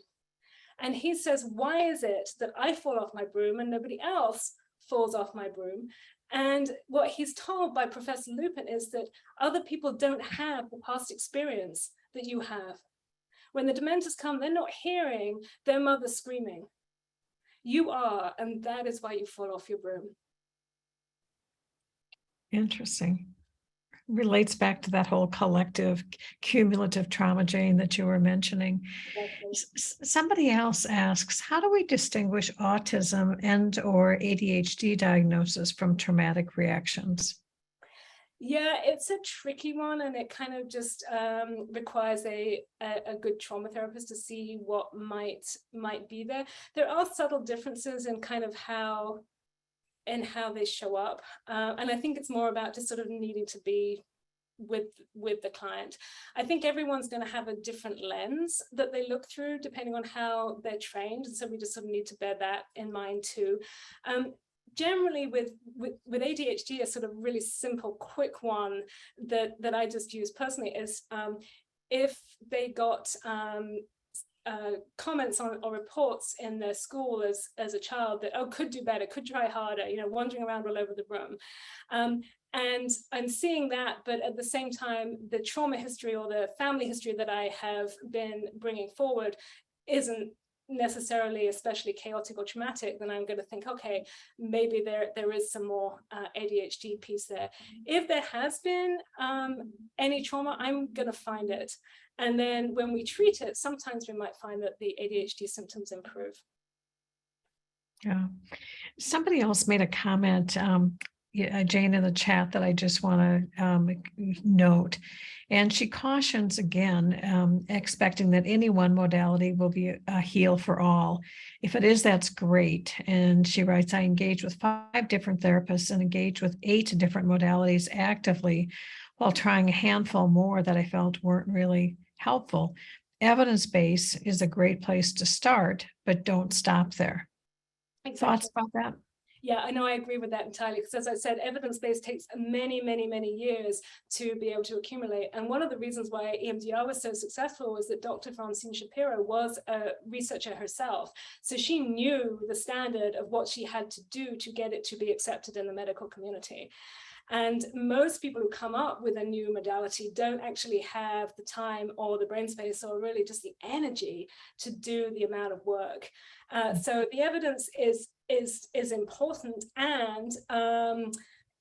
And he says, why is it that I fall off my broom and nobody else falls off my broom? And what he's told by Professor Lupin is that other people don't have the past experience that you have. When the dementors come, they're not hearing their mother screaming. You are, and that is why you fall off your broom. Interesting. Relates back to that whole collective cumulative trauma, Jane, that you were mentioning. Somebody else asks, how do we distinguish autism and or ADHD diagnosis from traumatic reactions? Yeah, it's a tricky one, and it kind of just requires a good trauma therapist to see what might be there. There are subtle differences in kind of how they show up, and I think it's more about just sort of needing to be with the client. I think everyone's going to have a different lens that they look through depending on how they're trained, and so we just sort of need to bear that in mind too. Generally with ADHD, a sort of really simple, quick one that I just use personally is if they got comments on or reports in their school as a child that, oh, could do better, could try harder, wandering around all over the room. And I'm seeing that, but at the same time, the trauma history or the family history that I have been bringing forward isn't necessarily especially chaotic or traumatic, then I'm going to think, okay, maybe there is some more ADHD piece there. If there has been any trauma, I'm going to find it. And then when we treat it, sometimes we might find that the ADHD symptoms improve. Yeah. Somebody else made a comment, Jane, in the chat that I just want to note. And she cautions again, expecting that any one modality will be a heal for all. If it is, that's great. And she writes, I engaged with 5 different therapists and engaged with 8 different modalities actively while trying a handful more that I felt weren't really helpful. Evidence-based is a great place to start, but don't stop there. Exactly. Thoughts about that? Yeah, I know, I agree with that entirely, because as I said, evidence-based takes many, many, many years to be able to accumulate. And one of the reasons why EMDR was so successful was that Dr. Francine Shapiro was a researcher herself. So she knew the standard of what she had to do to get it to be accepted in the medical community. And most people who come up with a new modality don't actually have the time or the brain space or really just the energy to do the amount of work. So the evidence is important, and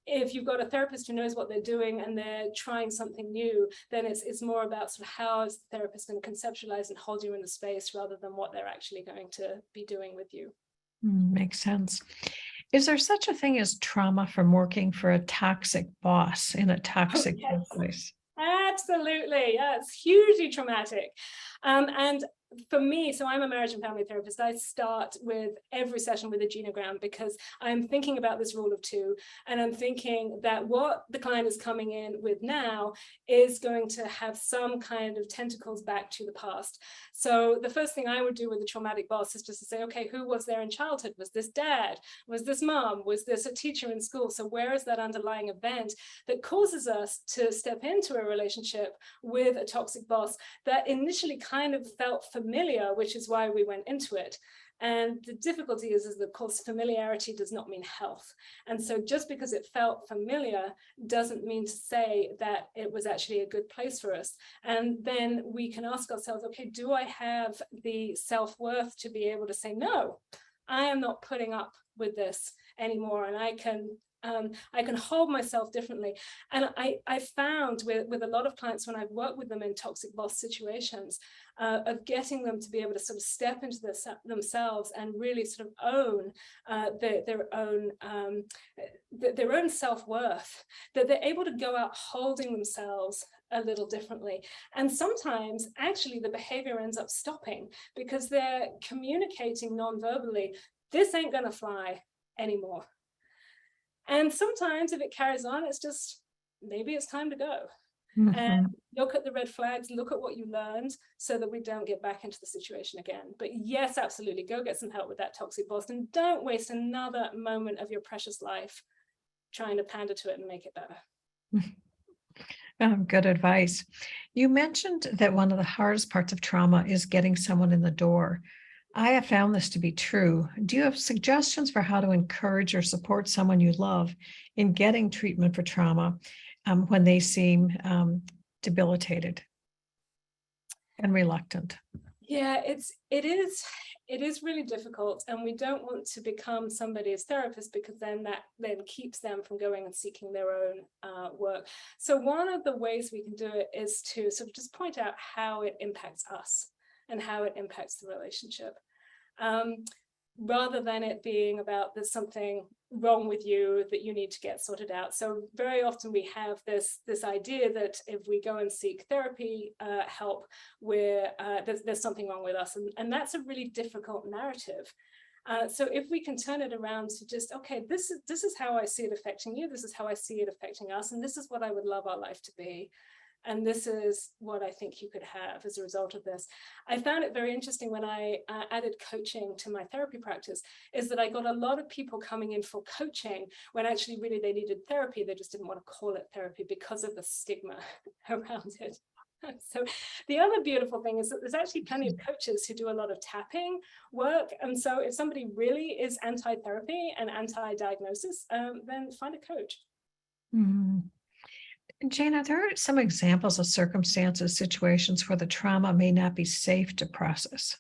if you've got a therapist who knows what they're doing and they're trying something new, then it's more about sort of how is the therapist going to conceptualize and hold you in the space rather than what they're actually going to be doing with you. Makes sense. Is there such a thing as trauma from working for a toxic boss in a toxic workplace? Absolutely. Yeah, it's hugely traumatic. And for me, so I'm a marriage and family therapist. I start with every session with a genogram because I'm thinking about this rule of 2, and I'm thinking that what the client is coming in with now is going to have some kind of tentacles back to the past. So the first thing I would do with a traumatic boss is just to say, okay, who was there in childhood? Was this dad? Was this mom? Was this a teacher in school? So where is that underlying event that causes us to step into a relationship with a toxic boss that initially kind of felt familiar, which is why we went into it. And the difficulty is that, of course, familiarity does not mean health. And so just because it felt familiar doesn't mean to say that it was actually a good place for us. And then we can ask ourselves, okay, do I have the self-worth to be able to say, no, I am not putting up with this anymore, and I can hold myself differently. And I found with a lot of clients when I've worked with them in toxic boss situations, of getting them to be able to sort of step into themselves and really sort of own their own self-worth, that they're able to go out holding themselves a little differently. And sometimes actually the behavior ends up stopping because they're communicating non-verbally, this ain't gonna fly anymore. And sometimes if it carries on, it's just, maybe it's time to go. And look at the red flags, look at what you learned so that we don't get back into the situation again. But yes, absolutely, go get some help with that toxic boss, and don't waste another moment of your precious life trying to pander to it and make it better. Good advice. You mentioned that one of the hardest parts of trauma is getting someone in the door. I have found this to be true. Do you have suggestions for how to encourage or support someone you love in getting treatment for trauma when they seem debilitated and reluctant? Yeah, it is really difficult, and we don't want to become somebody's therapist, because then that then keeps them from going and seeking their own work. So one of the ways we can do it is to sort of just point out how it impacts us and how it impacts the relationship. Rather than it being about there's something wrong with you that you need to get sorted out. So very often we have this idea that if we go and seek therapy help, there's something wrong with us, and that's a really difficult narrative. So if we can turn it around to just, okay, this is how I see it affecting you, this is how I see it affecting us, and this is what I would love our life to be. And this is what I think you could have as a result of this. I found it very interesting when I added coaching to my therapy practice, is that I got a lot of people coming in for coaching when actually really they needed therapy. They just didn't want to call it therapy because of the stigma around it. So the other beautiful thing is that there's actually plenty of coaches who do a lot of tapping work. And so if somebody really is anti-therapy and anti-diagnosis, then find a coach. Mm. Jane, are there some examples of circumstances, situations where the trauma may not be safe to process?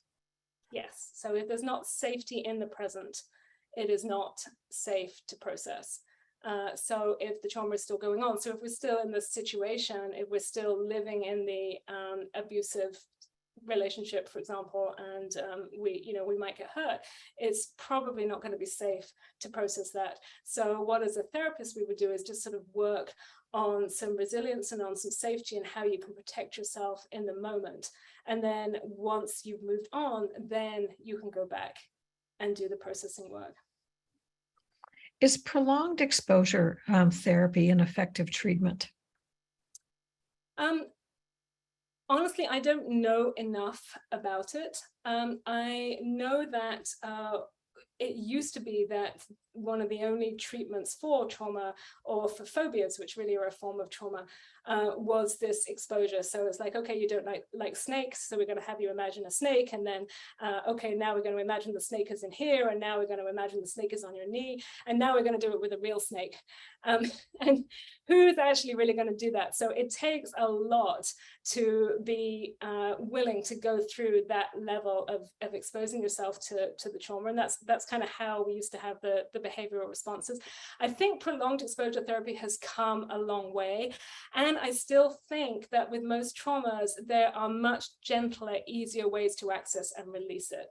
Yes. So if there's not safety in the present, it is not safe to process. So if the trauma is still going on, so if we're still in this situation, if we're still living in the abusive relationship, for example, and we might get hurt, it's probably not going to be safe to process that. So what as a therapist we would do is just sort of work on some resilience and on some safety and how you can protect yourself in the moment. And then once you've moved on, then you can go back and do the processing work. Is prolonged exposure therapy an effective treatment? Honestly, I don't know enough about it. I know that it used to be that one of the only treatments for trauma or for phobias, which really are a form of trauma, was this exposure. So it's like, okay, you don't like snakes, so we're going to have you imagine a snake, and then okay, now we're going to imagine the snake is in here, and now we're going to imagine the snake is on your knee, and now we're going to do it with a real snake. And who's actually really going to do that? So it takes a lot to be willing to go through that level of exposing yourself to the trauma, and that's kind of how we used to have the behavioral responses. I think prolonged exposure therapy has come a long way, and I still think that with most traumas there are much gentler, easier ways to access and release it.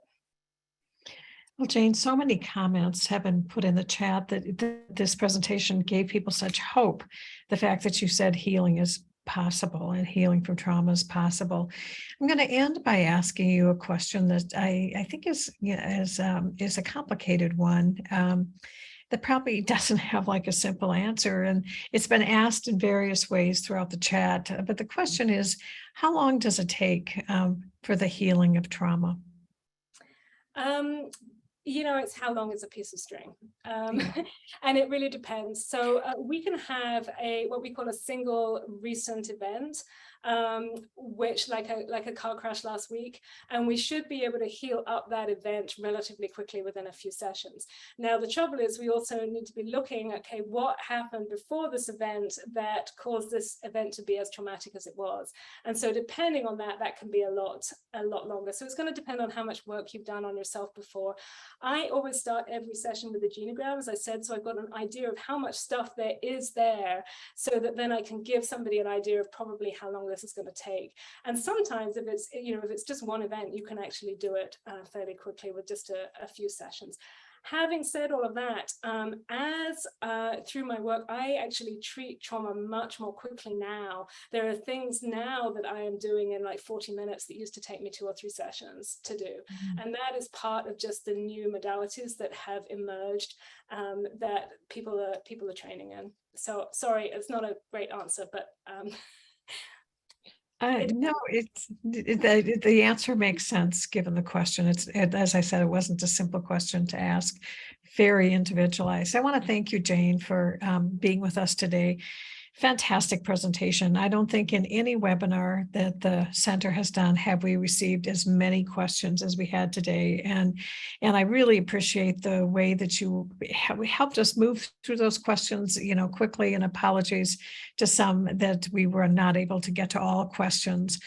Well, Jane, so many comments have been put in the chat that this presentation gave people such hope. The fact that you said healing is possible and healing from trauma is possible. I'm going to end by asking you a question that I think is a complicated one that probably doesn't have like a simple answer, and it's been asked in various ways throughout the chat. But the question is, how long does it take for the healing of trauma? It's how long is a piece of string, and it really depends. So we can have what we call a single recent event, which like a car crash last week, and we should be able to heal up that event relatively quickly within a few sessions. Now the trouble is we also need to be looking at, okay, what happened before this event that caused this event to be as traumatic as it was, and so depending on that can be a lot longer. So it's going to depend on how much work you've done on yourself before. I always start every session with a genogram, as I said, so I've got an idea of how much stuff there is there, so that then I can give somebody an idea of probably how long this is going to take. And sometimes if it's just one event, you can actually do it fairly quickly with just a few sessions. Having said all of that, through my work, I actually treat trauma much more quickly now. There are things now that I am doing in like 40 minutes that used to take me 2 or 3 sessions to do. Mm-hmm. And that is part of just the new modalities that have emerged that people are training in. So sorry, it's not a great answer, but no, the answer makes sense given the question. As I said, it wasn't a simple question to ask, very individualized. I want to thank you, Jane, for being with us today. Fantastic presentation. I don't think in any webinar that the center has done have we received as many questions as we had today. And I really appreciate the way that you helped us move through those questions, quickly, and apologies to some that we were not able to get to all questions.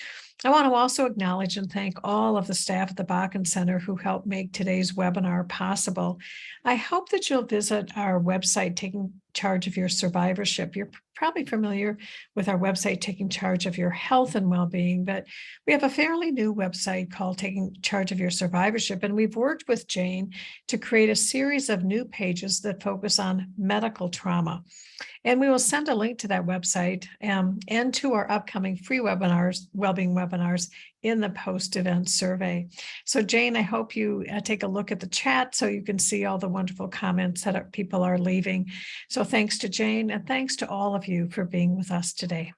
I want to also acknowledge and thank all of the staff at the Bakken Center who helped make today's webinar possible. I hope that you'll visit our website, Taking Charge of Your Survivorship. You're probably familiar with our website, Taking Charge of Your Health and Wellbeing, but we have a fairly new website called Taking Charge of Your Survivorship, and we've worked with Jane to create a series of new pages that focus on medical trauma. And we will send a link to that website and to our upcoming free webinars, wellbeing webinars, in the post-event survey. So Jane, I hope you take a look at the chat so you can see all the wonderful comments that people are leaving. So thanks to Jane, and thanks to all of you for being with us today.